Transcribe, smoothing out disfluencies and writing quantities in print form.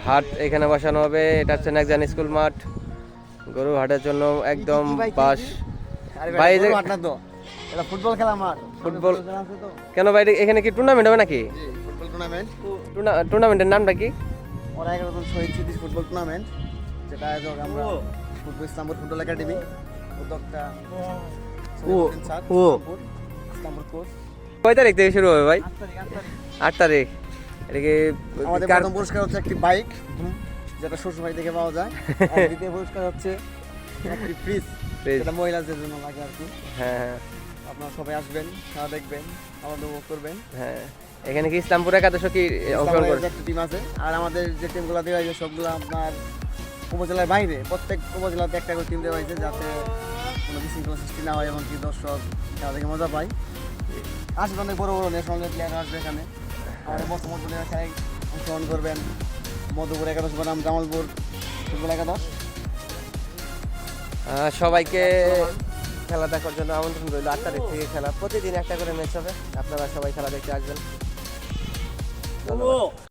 হাট এখানে বসানো হবে। এটা হচ্ছে একজন স্কুল মাঠ, গরু হাটের জন্য একদম বাস। ভাই গরু হাট না তো, এটা ফুটবল খেলা মাঠ। ফুটবল খেলা আছে তো। কেন ভাই এখানে কি টুর্নামেন্ট হবে নাকি? জি, ফুটবল টুর্নামেন্ট। টুর্নামেন্টের নামটা কি? ওরা 11 জন শহীদ স্মৃতি ফুটবল টুর্নামেন্ট, যেটা আয়োজক আমরা ফুটবল ইসলামপুর ফুটবল একাডেমি, উদ্যোক্তা স্যার ইসলামপুর কোচ। কয় তারিখ থেকে শুরু হবে ভাই? 8 তারিখ 8 তারিখ। এটা কি আমাদের প্রথম পুরস্কার হচ্ছে একটি বাইক, যেটা শ্বশুরবাড়ি থেকে পাওয়া যায়। আর দ্বিতীয় পুরস্কার হচ্ছে একটি ফ্রিজ, যেটা মহিলাদের জন্য লাগে আর কি। হ্যাঁ হ্যাঁ আপনারা সবাই আসবেন, খেলা দেখবেন, আনন্দ উপভোগ করবেন। হ্যাঁ। এখানে কি ইসলামপুর একাদশ কি অংশগ্রহণ করে? একটা টিম আছে, আর আমাদের যে টিমগুলো দেওয়া হয়েছে সবগুলো আপনার উপজেলার বাইরে, প্রত্যেক উপজেলাতে একটা করে টিম দেওয়া হয়েছে, যাতে কোনো বিশৃঙ্খলা সৃষ্টি না হয় এবং কি দর্শক খেলা থেকে মজা পায়। আসবে অনেক বড় বড় ন্যাশনাল প্লেয়ার আসবে এখানে, আমাদের মতামত খেলায় অংশগ্রহণ করবেন। মধুপুর একাদশ বনাম জামালপুর ফুটবল একাদশ। সবাইকে খেলা দেখার জন্য আমন্ত্রণ রইল। 8 তারিখ থেকে খেলা, প্রতিদিন একটা করে ম্যাচ হবে। আপনারা সবাই খেলা দেখতে আসবেন। ধন্যবাদ।